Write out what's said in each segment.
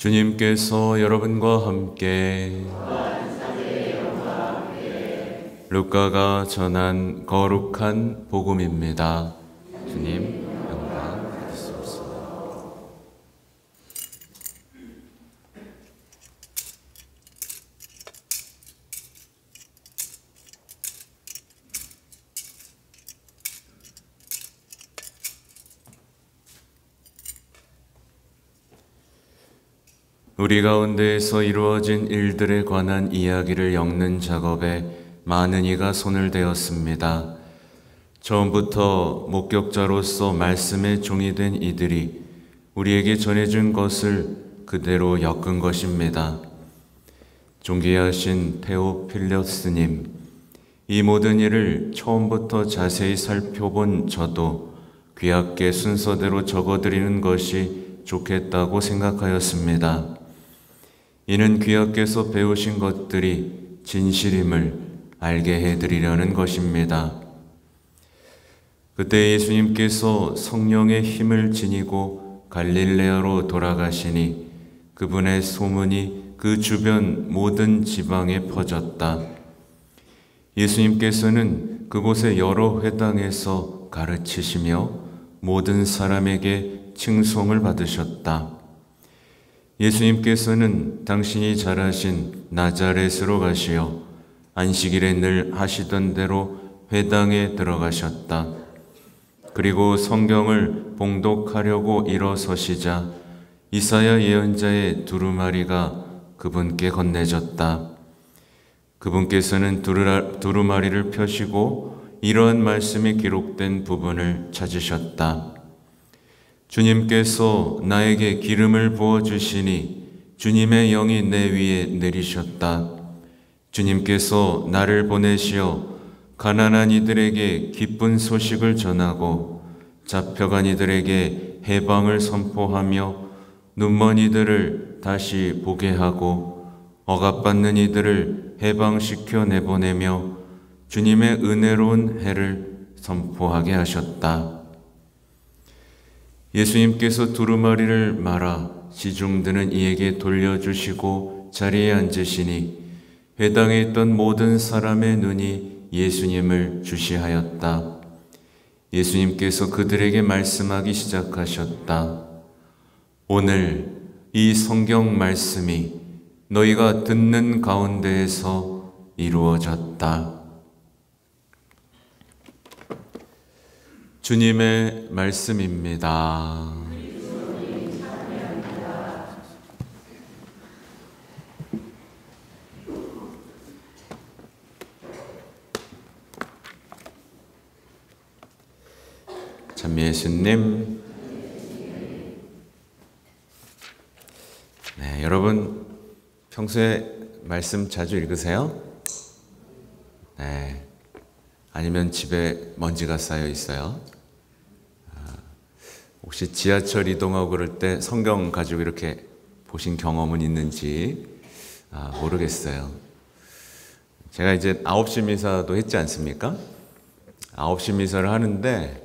주님께서 여러분과 함께 루카가 전한 거룩한 복음입니다. 주님 영광 받으시옵소서. 우리 가운데에서 이루어진 일들에 관한 이야기를 엮는 작업에 많은 이가 손을 대었습니다. 처음부터 목격자로서 말씀의 종이 된 이들이 우리에게 전해준 것을 그대로 엮은 것입니다. 존귀하신 테오필러스님, 이 모든 일을 처음부터 자세히 살펴본 저도 귀하게 순서대로 적어드리는 것이 좋겠다고 생각하였습니다. 이는 귀하께서 배우신 것들이 진실임을 알게 해드리려는 것입니다. 그때 예수님께서 성령의 힘을 지니고 갈릴레아로 돌아가시니 그분의 소문이 그 주변 모든 지방에 퍼졌다. 예수님께서는 그곳의 여러 회당에서 가르치시며 모든 사람에게 칭송을 받으셨다. 예수님께서는 당신이 자라신 나자렛으로 가시어 안식일에 늘 하시던 대로 회당에 들어가셨다. 그리고 성경을 봉독하려고 일어서시자 이사야 예언자의 두루마리가 그분께 건네졌다. 그분께서는 두루마리를 펴시고 이러한 말씀이 기록된 부분을 찾으셨다. 주님께서 나에게 기름을 부어주시니 주님의 영이 내 위에 내리셨다. 주님께서 나를 보내시어 가난한 이들에게 기쁜 소식을 전하고 잡혀간 이들에게 해방을 선포하며 눈먼 이들을 다시 보게 하고 억압받는 이들을 해방시켜 내보내며 주님의 은혜로운 해를 선포하게 하셨다. 예수님께서 두루마리를 말아 시중드는 이에게 돌려주시고 자리에 앉으시니 회당에 있던 모든 사람의 눈이 예수님을 주시하였다. 예수님께서 그들에게 말씀하기 시작하셨다. 오늘 이 성경 말씀이 너희가 듣는 가운데에서 이루어졌다. 주님의 말씀입니다. 참 예수님. 네, 여러분 평소에 말씀 자주 읽으세요? 네. 아니면 집에 먼지가 쌓여 있어요? 혹시 지하철 이동하고 그럴 때 성경 가지고 이렇게 보신 경험은 있는지 모르겠어요. 제가 이제 9시 미사도 했지 않습니까? 9시 미사를 하는데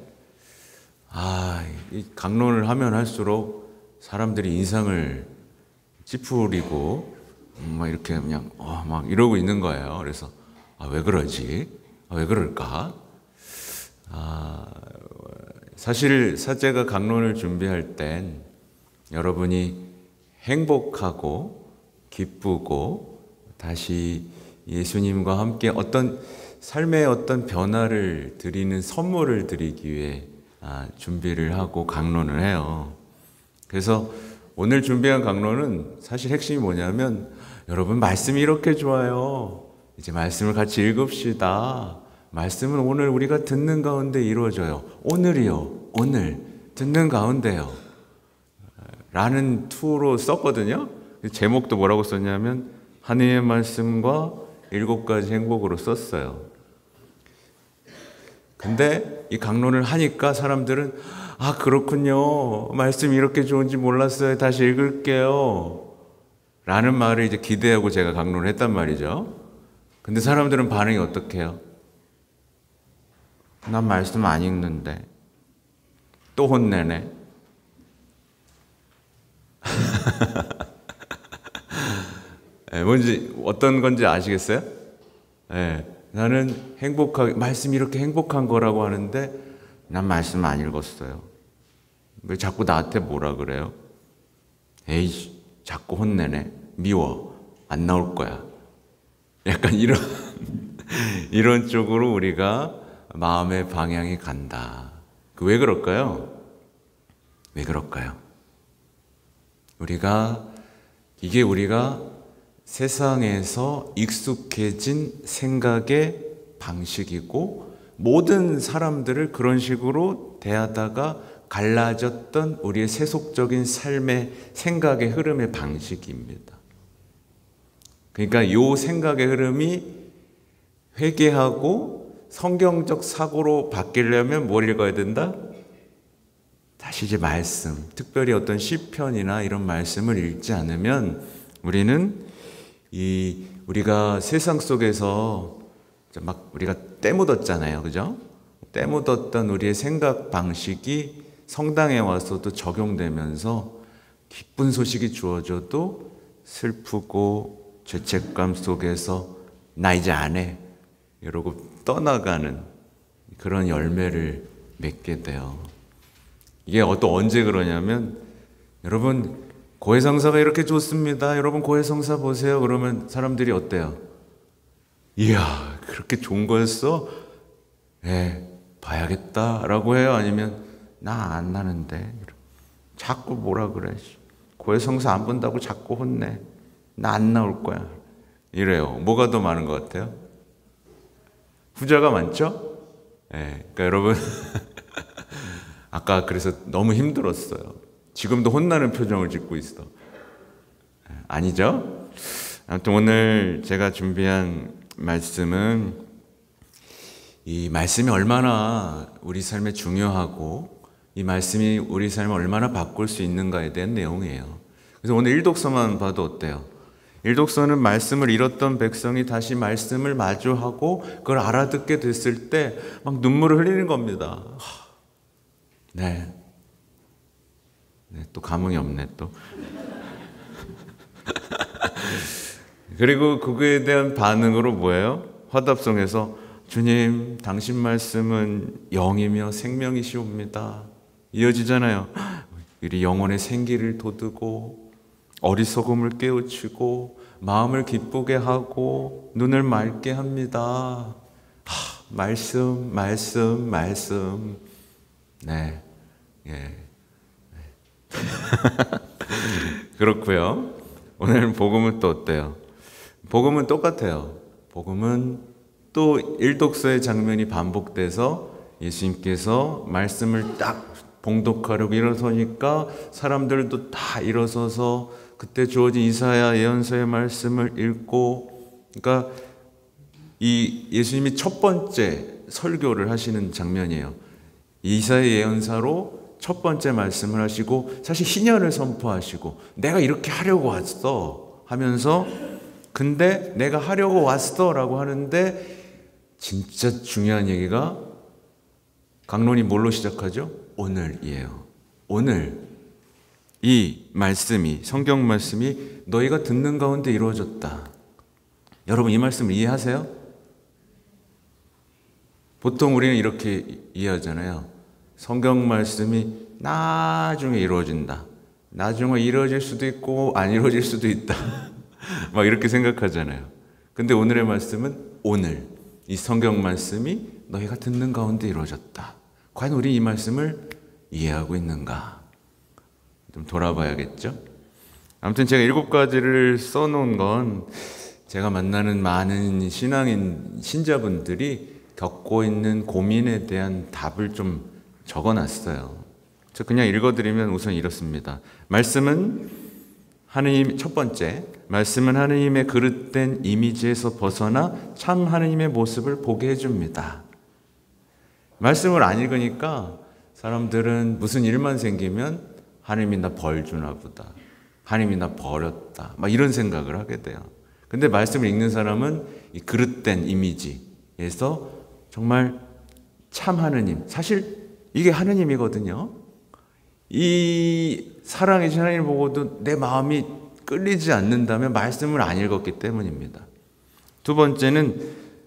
이 강론을 하면 할수록 사람들이 인상을 찌푸리고 막 이렇게 그냥 막 이러고 있는 거예요. 그래서 왜 그러지? 왜 그럴까? 사실 사제가 강론을 준비할 땐 여러분이 행복하고 기쁘고 다시 예수님과 함께 어떤 삶의 어떤 변화를 드리는 선물을 드리기 위해 준비를 하고 강론을 해요. 그래서 오늘 준비한 강론은 사실 핵심이 뭐냐면 여러분 말씀이 이렇게 좋아요. 이제 말씀을 같이 읽읍시다. 말씀은 오늘 우리가 듣는 가운데 이루어져요. 오늘이요. 오늘 듣는 가운데요. 라는 투로 썼거든요. 제목도 뭐라고 썼냐면 하나님의 말씀과 7가지 행복으로 썼어요. 근데 이 강론을 하니까 사람들은 그렇군요. 말씀이 이렇게 좋은지 몰랐어요. 다시 읽을게요. 라는 말을 이제 기대하고 제가 강론을 했단 말이죠. 근데 사람들은 반응이 어떡해요? 난 말씀 안 읽는데 또 혼내네. 뭔지 어떤 건지 아시겠어요? 예, 나는 행복하게 말씀이 이렇게 행복한 거라고 하는데 난 말씀 안 읽었어요. 왜 자꾸 나한테 뭐라 그래요? 에이, 자꾸 혼내네. 미워. 안 나올 거야. 약간 이런 이런 쪽으로 우리가 마음의 방향이 간다. 왜 그럴까요? 왜 그럴까요? 우리가 세상에서 익숙해진 생각의 방식이고 모든 사람들을 그런 식으로 대하다가 갈라졌던 우리의 세속적인 삶의 생각의 흐름의 방식입니다. 그러니까 이 생각의 흐름이 회개하고 성경적 사고로 바뀌려면 뭘 읽어야 된다? 다시 이제 말씀, 특별히 어떤 시편이나 이런 말씀을 읽지 않으면 우리가 세상 속에서 막 우리가 때 묻었잖아요. 그죠? 때 묻었던 우리의 생각 방식이 성당에 와서도 적용되면서 기쁜 소식이 주어져도 슬프고 죄책감 속에서 나 이제 안 해 이러고 떠나가는 그런 열매를 맺게 돼요. 이게 또 언제 그러냐면 여러분 고해성사가 이렇게 좋습니다. 여러분 고해성사 보세요. 그러면 사람들이 어때요? 이야 그렇게 좋은 거였어? 네 봐야겠다라고 해요? 아니면 나 안 나는데 자꾸 뭐라 그래? 고해성사 안 본다고 자꾸 혼내. 나 안 나올 거야. 이래요. 뭐가 더 많은 것 같아요? 후자가 많죠? 네, 그러니까 여러분 아까 그래서 너무 힘들었어요. 지금도 혼나는 표정을 짓고 있어. 아니죠? 아무튼 오늘 제가 준비한 말씀은 이 말씀이 얼마나 우리 삶에 중요하고 이 말씀이 우리 삶을 얼마나 바꿀 수 있는가에 대한 내용이에요. 그래서 오늘 일독서만 봐도 어때요? 일독서는 말씀을 잃었던 백성이 다시 말씀을 마주하고 그걸 알아듣게 됐을 때 막 눈물을 흘리는 겁니다. 네. 또 감흥이 없네 또. 그리고 그거에 대한 반응으로 뭐예요? 화답송에서 주님 당신 말씀은 영이며 생명이시옵니다. 이어지잖아요. 우리 영혼의 생기를 돋우고 어리석음을 깨우치고 마음을 기쁘게 하고 눈을 맑게 합니다. 말씀. 네. 예. 그렇고요. 오늘 복음은 또 어때요? 복음은 똑같아요. 복음은 또 일독서의 장면이 반복돼서 예수님께서 말씀을 딱 봉독하려고 일어서니까 사람들도 다 일어서서 그때 주어진 이사야 예언서의 말씀을 읽고, 그러니까 이 예수님이 첫 번째 설교를 하시는 장면이에요. 이사야 예언사로 첫 번째 말씀을 하시고 사실 희년을 선포하시고 내가 이렇게 하려고 왔어 하면서, 근데 내가 하려고 왔어 라고 하는데 진짜 중요한 얘기가 강론이 뭘로 시작하죠? 오늘이에요. 오늘 이 말씀이, 성경 말씀이 너희가 듣는 가운데 이루어졌다. 여러분 이 말씀을 이해하세요? 보통 우리는 이렇게 이해하잖아요. 성경 말씀이 나중에 이루어진다. 나중에 이루어질 수도 있고 안 이루어질 수도 있다. 막 이렇게 생각하잖아요. 근데 오늘의 말씀은 오늘 이 성경 말씀이 너희가 듣는 가운데 이루어졌다. 과연 우리 이 말씀을 이해하고 있는가? 좀 돌아봐야겠죠? 아무튼 제가 7가지를 써놓은 건 제가 만나는 많은 신자분들이 겪고 있는 고민에 대한 답을 좀 적어놨어요. 저 그냥 읽어드리면 우선 이렇습니다. 말씀은 하느님, 첫 번째, 말씀은 하느님의 그릇된 이미지에서 벗어나 참 하느님의 모습을 보게 해줍니다. 말씀을 안 읽으니까 사람들은 무슨 일만 생기면 하느님이 나 벌 주나 보다. 하느님이 나 버렸다. 막 이런 생각을 하게 돼요. 근데 말씀을 읽는 사람은 이 그릇된 이미지에서 정말 참 하느님, 사실 이게 하느님이거든요. 이 사랑이신 하나님을 보고도 내 마음이 끌리지 않는다면 말씀을 안 읽었기 때문입니다. 두 번째는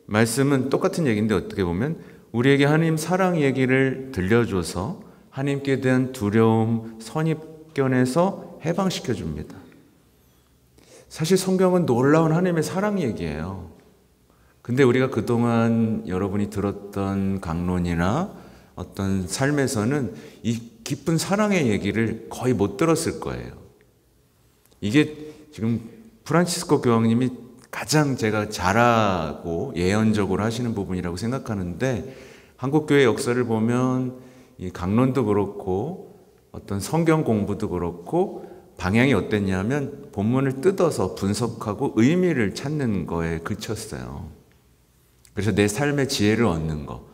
말씀은 똑같은 얘기인데 어떻게 보면 우리에게 하나님 사랑 얘기를 들려줘서 하나님께 대한 두려움, 선입견에서 해방시켜 줍니다. 사실 성경은 놀라운 하나님의 사랑 얘기예요. 근데 우리가 그동안 여러분이 들었던 강론이나 어떤 삶에서는 이 깊은 사랑의 얘기를 거의 못 들었을 거예요. 이게 지금 프란치스코 교황님이 가장 제가 잘하고 예언적으로 하시는 부분이라고 생각하는데, 한국교회 역사를 보면 이 강론도 그렇고 어떤 성경 공부도 그렇고 방향이 어땠냐면 본문을 뜯어서 분석하고 의미를 찾는 거에 그쳤어요. 그래서 내 삶의 지혜를 얻는 거.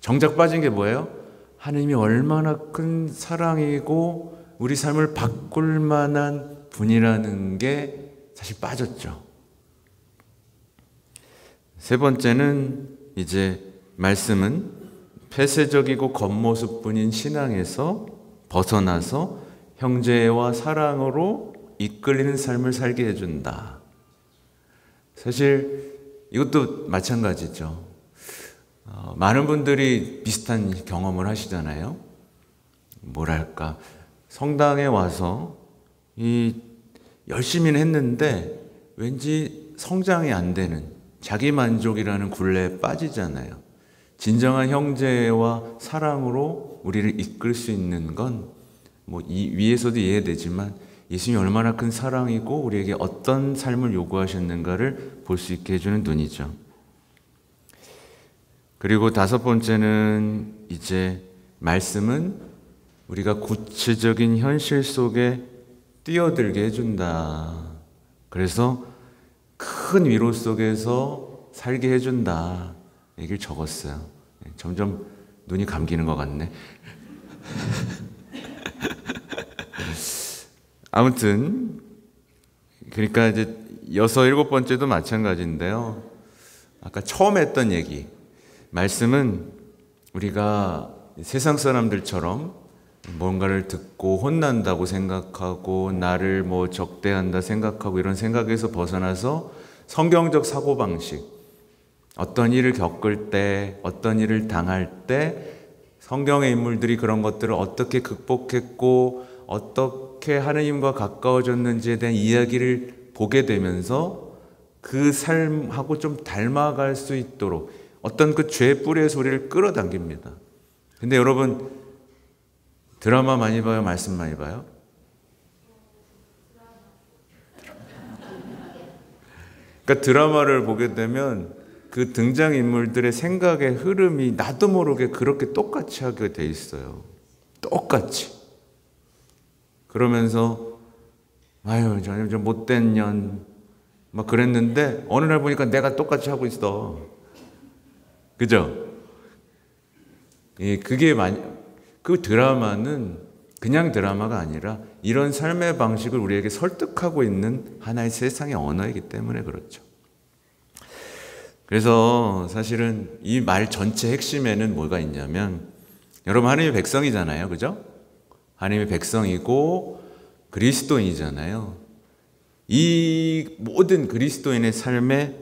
정작 빠진 게 뭐예요? 하나님이 얼마나 큰 사랑이고 우리 삶을 바꿀 만한 분이라는 게 사실 빠졌죠. 세 번째는 이제 말씀은 폐쇄적이고 겉모습뿐인 신앙에서 벗어나서 형제와 사랑으로 이끌리는 삶을 살게 해준다. 사실 이것도 마찬가지죠. 많은 분들이 비슷한 경험을 하시잖아요. 뭐랄까, 성당에 와서 열심히는 했는데 왠지 성장이 안 되는 자기만족이라는 굴레에 빠지잖아요. 진정한 형제와 사랑으로 우리를 이끌 수 있는 건 이 위에서도 이해되지만 예수님이 얼마나 큰 사랑이고 우리에게 어떤 삶을 요구하셨는가를 볼 수 있게 해주는 눈이죠. 그리고 다섯 번째는 이제 말씀은 우리가 구체적인 현실 속에 뛰어들게 해준다. 그래서 큰 위로 속에서 살게 해준다. 얘기를 적었어요. 점점 눈이 감기는 것 같네. 아무튼 그러니까 이제 여섯, 일곱 번째도 마찬가지인데요. 아까 처음 했던 얘기, 말씀은 우리가 세상 사람들처럼 뭔가를 듣고 혼난다고 생각하고 나를 적대한다 생각하고 이런 생각에서 벗어나서 성경적 사고방식, 어떤 일을 겪을 때, 어떤 일을 당할 때 성경의 인물들이 그런 것들을 어떻게 극복했고 어떻게 하느님과 가까워졌는지에 대한 이야기를 보게 되면서 그 삶하고 좀 닮아갈 수 있도록 어떤 그 죄 뿌리의 소리를 끌어당깁니다. 근데 여러분, 드라마 많이 봐요? 말씀 많이 봐요? 그러니까 드라마를 보게 되면 그 등장인물들의 생각의 흐름이 나도 모르게 그렇게 똑같이 하게 돼 있어요. 똑같이. 그러면서 아유, 저는 좀 못된 년 막 그랬는데 어느 날 보니까 내가 똑같이 하고 있어. 그죠? 그 드라마는 그냥 드라마가 아니라 이런 삶의 방식을 우리에게 설득하고 있는 하나의 세상의 언어이기 때문에 그렇죠. 그래서 사실은 이 말 전체 핵심에는 뭐가 있냐면, 여러분 하나님의 백성이잖아요. 그죠? 하나님의 백성이고 그리스도인이잖아요. 이 모든 그리스도인의 삶의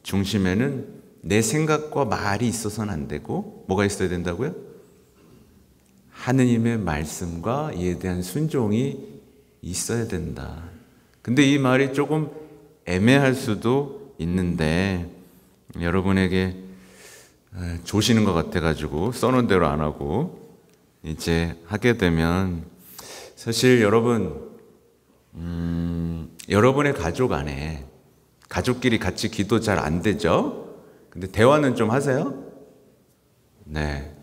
중심에는 내 생각과 말이 있어서는 안 되고 뭐가 있어야 된다고요? 하느님의 말씀과 이에 대한 순종이 있어야 된다. 근데 이 말이 조금 애매할 수도 있는데 여러분에게 조시는 것 같아가지고 써놓은 대로 안 하고 이제 하게 되면, 사실 여러분 여러분의 가족 안에 가족끼리 같이 기도 잘 안 되죠? 근데 대화는 좀 하세요? 네.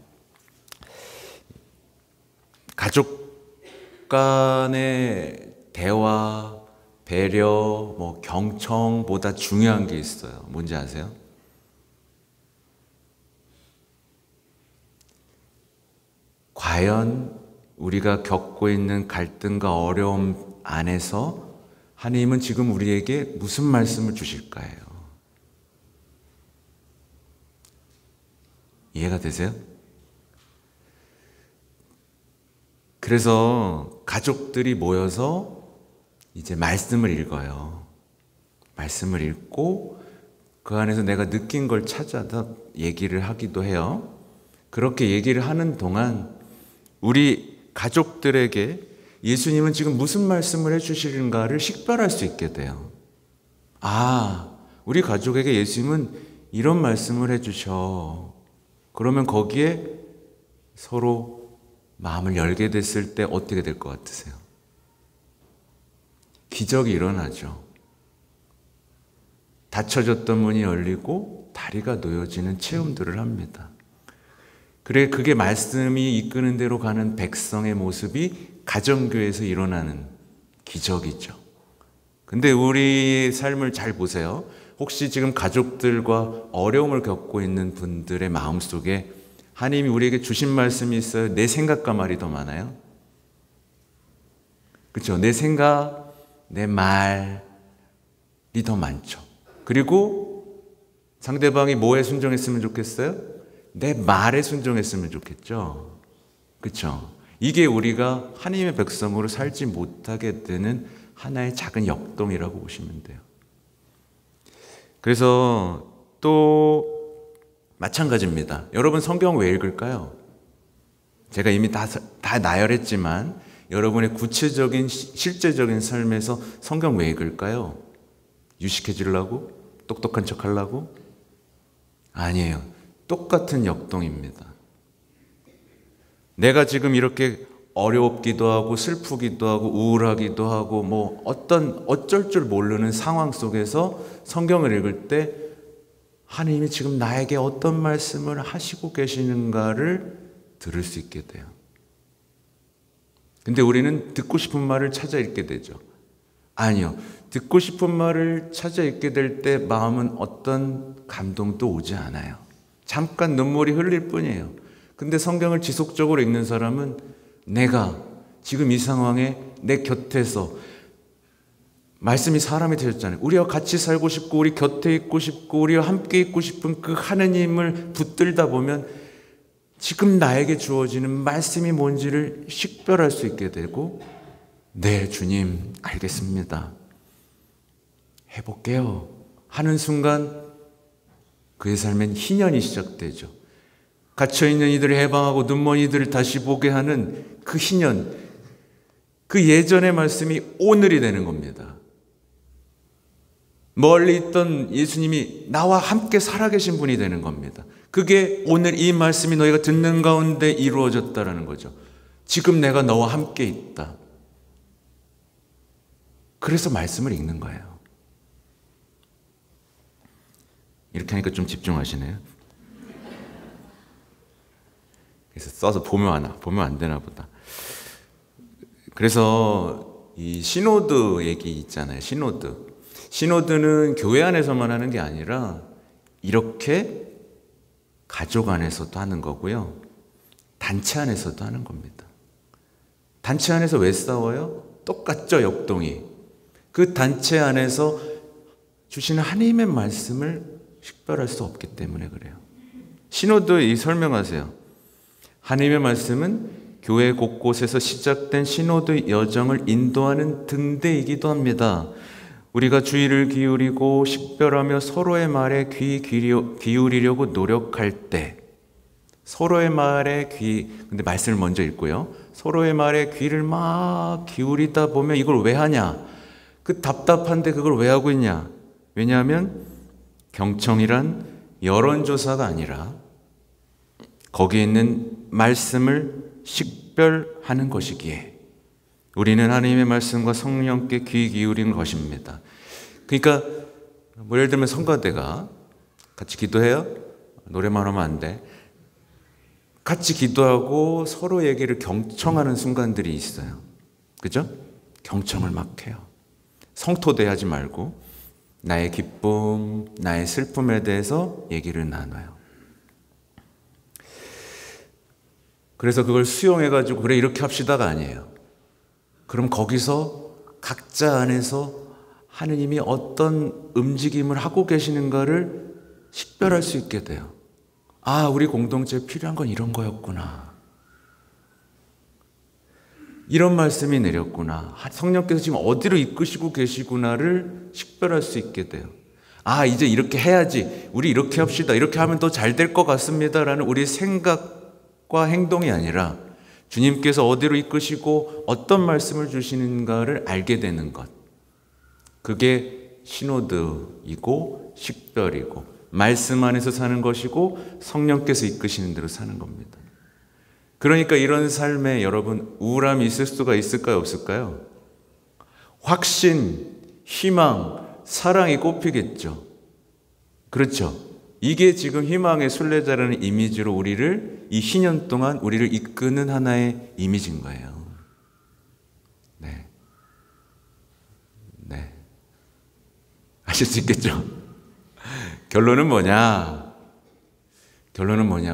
가족 간의 대화, 배려, 경청보다 중요한 게 있어요. 뭔지 아세요? 과연 우리가 겪고 있는 갈등과 어려움 안에서 하나님은 지금 우리에게 무슨 말씀을 주실까요? 이해가 되세요? 그래서 가족들이 모여서 이제 말씀을 읽어요. 말씀을 읽고 그 안에서 내가 느낀 걸 찾아다 얘기를 하기도 해요. 그렇게 얘기를 하는 동안 우리 가족들에게 예수님은 지금 무슨 말씀을 해주시는가를 식별할 수 있게 돼요. 아, 우리 가족에게 예수님은 이런 말씀을 해주셔. 그러면 거기에 서로 마음을 열게 됐을 때 어떻게 될 것 같으세요? 기적이 일어나죠. 닫혀졌던 문이 열리고 다리가 놓여지는 체험들을 합니다. 그래, 그게 말씀이 이끄는 대로 가는 백성의 모습이 가정교회에서 일어나는 기적이죠. 근데 우리 삶을 잘 보세요. 혹시 지금 가족들과 어려움을 겪고 있는 분들의 마음속에 하나님이 우리에게 주신 말씀이 있어요? 내 생각과 말이 더 많아요? 그렇죠? 내 생각, 내 말이 더 많죠. 그리고 상대방이 뭐에 순종했으면 좋겠어요? 내 말에 순종했으면 좋겠죠. 그렇죠? 이게 우리가 하나님의 백성으로 살지 못하게 되는 하나의 작은 역동이라고 보시면 돼요. 그래서 또 마찬가지입니다. 여러분 성경 왜 읽을까요? 제가 이미 다 나열했지만 여러분의 구체적인 실제적인 삶에서 성경 왜 읽을까요? 유식해지려고? 똑똑한 척 하려고? 아니에요. 똑같은 역동입니다. 내가 지금 이렇게 어렵기도 하고 슬프기도 하고 우울하기도 하고 뭐 어쩔 줄 모르는 상황 속에서 성경을 읽을 때 하나님이 지금 나에게 어떤 말씀을 하시고 계시는가를 들을 수 있게 돼요. 근데 우리는 듣고 싶은 말을 찾아 읽게 되죠. 아니요. 듣고 싶은 말을 찾아 읽게 될 때 마음은 어떤 감동도 오지 않아요. 잠깐 눈물이 흘릴 뿐이에요. 근데 성경을 지속적으로 읽는 사람은 내가 지금 이 상황에 내 곁에서 말씀이 사람이 되셨잖아요. 우리와 같이 살고 싶고 우리 곁에 있고 싶고 우리와 함께 있고 싶은 그 하느님을 붙들다 보면 지금 나에게 주어지는 말씀이 뭔지를 식별할 수 있게 되고 네, 주님 알겠습니다. 해볼게요 하는 순간 그의 삶엔 희년이 시작되죠. 갇혀있는 이들을 해방하고 눈먼 이들을 다시 보게 하는 그 희년, 그 예전의 말씀이 오늘이 되는 겁니다. 멀리 있던 예수님이 나와 함께 살아계신 분이 되는 겁니다. 그게 오늘 이 말씀이 너희가 듣는 가운데 이루어졌다라는 거죠. 지금 내가 너와 함께 있다. 그래서 말씀을 읽는 거예요. 이렇게 하니까 좀 집중하시네요. 그래서 써서 보면 안 되나 보다. 그래서 이 시노드 얘기 있잖아요. 시노드는 교회 안에서만 하는 게 아니라 이렇게 가족 안에서도 하는 거고요. 단체 안에서도 하는 겁니다. 단체 안에서 왜 싸워요? 똑같죠, 역동이. 그 단체 안에서 주시는 하나님의 말씀을 식별할 수 없기 때문에 그래요. 시노드 설명하세요. 하나님의 말씀은 교회 곳곳에서 시작된 시노드 여정을 인도하는 등대이기도 합니다. 우리가 주의를 기울이고 식별하며 서로의 말에 귀 기울이려고 노력할 때 서로의 말에 근데 말씀을 먼저 읽고요. 서로의 말에 귀를 막 기울이다 보면 이걸 왜 하냐? 그 답답한데 그걸 왜 하고 있냐? 왜냐하면 경청이란 여론조사가 아니라 거기에 있는 말씀을 식별하는 것이기에 우리는 하나님의 말씀과 성령께 귀 기울인 것입니다. 그러니까 뭐 예를 들면 성가대가 같이 기도해요? 노래만 하면 안 돼. 같이 기도하고 서로 얘기를 경청하는 순간들이 있어요. 그죠? 경청을 막 해요. 성토대하지 말고 나의 기쁨, 나의 슬픔에 대해서 얘기를 나눠요. 그래서 그걸 수용해가지고 그래 이렇게 합시다가 아니에요. 그럼 거기서 각자 안에서 하느님이 어떤 움직임을 하고 계시는가를 식별할 수 있게 돼요. 아, 우리 공동체에 필요한 건 이런 거였구나. 이런 말씀이 내렸구나. 성령께서 지금 어디로 이끄시고 계시구나를 식별할 수 있게 돼요. 아, 이제 이렇게 해야지. 우리 이렇게 합시다. 이렇게 하면 더 잘 될 것 같습니다. 라는 우리의 생각과 행동이 아니라 주님께서 어디로 이끄시고 어떤 말씀을 주시는가를 알게 되는 것. 그게 신호드이고 식별이고 말씀 안에서 사는 것이고 성령께서 이끄시는 대로 사는 겁니다. 그러니까 이런 삶에 여러분 우울함이 있을 수가 있을까요? 없을까요? 확신, 희망, 사랑이 꼽히겠죠. 그렇죠. 이게 지금 희망의 순례자라는 이미지로 우리를 이 희년 동안 우리를 이끄는 하나의 이미지인 거예요. 네. 네. 아실 수 있겠죠? 결론은 뭐냐?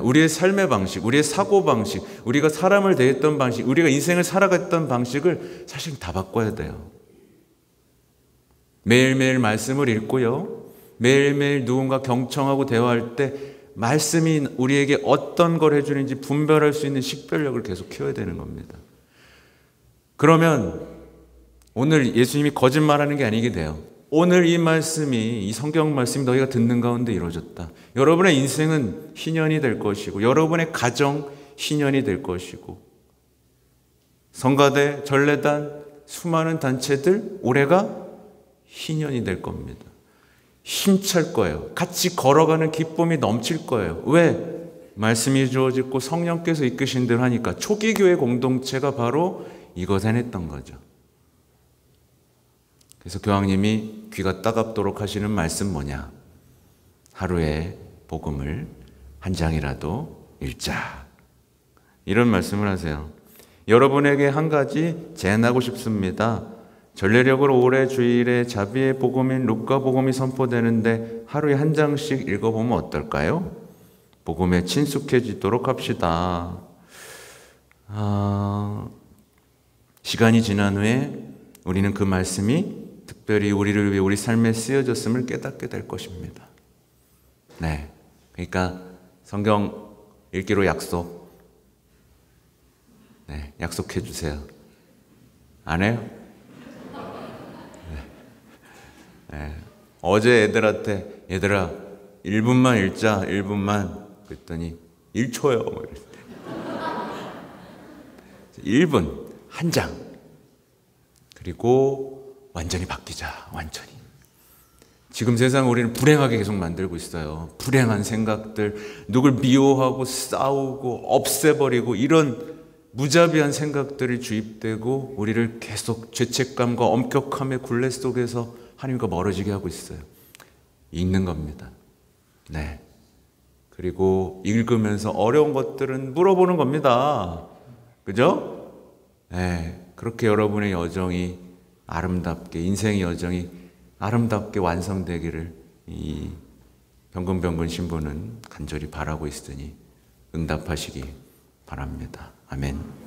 우리의 삶의 방식, 우리의 사고방식, 우리가 사람을 대했던 방식, 우리가 인생을 살아갔던 방식을 사실 다 바꿔야 돼요. 매일매일 말씀을 읽고요. 매일매일 누군가 경청하고 대화할 때 말씀이 우리에게 어떤 걸 해주는지 분별할 수 있는 식별력을 계속 키워야 되는 겁니다. 그러면 오늘 예수님이 거짓말하는 게 아니게 돼요. 오늘 이 말씀이, 이 성경 말씀이 너희가 듣는 가운데 이루어졌다. 여러분의 인생은 희년이 될 것이고 여러분의 가정 희년이 될 것이고 성가대, 전례단, 수많은 단체들 올해가 희년이 될 겁니다. 힘찰 거예요. 같이 걸어가는 기쁨이 넘칠 거예요. 왜? 말씀이 주어지고 성령께서 이끄신 대로 하니까. 초기 교회 공동체가 바로 이것 해냈던 거죠. 그래서 교황님이 귀가 따갑도록 하시는 말씀 뭐냐? 하루에 복음을 한 장이라도 읽자. 이런 말씀을 하세요. 여러분에게 한 가지 제안하고 싶습니다. 전례력으로 올해 주일에 자비의 복음인 루카 복음이 선포되는데 하루에 한 장씩 읽어보면 어떨까요? 복음에 친숙해지도록 합시다. 시간이 지난 후에 우리는 그 말씀이 특별히 우리를 위해 우리 삶에 쓰여졌음을 깨닫게 될 것입니다. 네, 그러니까 성경 읽기로 약속. 네, 약속해 주세요. 안 해요? 네. 어제 애들한테 얘들아 1분만 읽자. 1분만. 그랬더니 1초요. 뭐 이랬을 때 1분 한 장. 그리고 완전히 바뀌자. 완전히. 지금 세상 우리는 불행하게 계속 만들고 있어요. 불행한 생각들, 누굴 미워하고 싸우고 없애버리고 이런 무자비한 생각들이 주입되고 우리를 계속 죄책감과 엄격함의 굴레 속에서 하나님과 멀어지게 하고 있어요. 읽는 겁니다. 네. 그리고 읽으면서 어려운 것들은 물어보는 겁니다. 그죠? 네. 그렇게 여러분의 여정이 아름답게, 인생의 여정이 아름답게 완성되기를 이 병근병근 신부는 간절히 바라고 있으니 응답하시기 바랍니다. 아멘.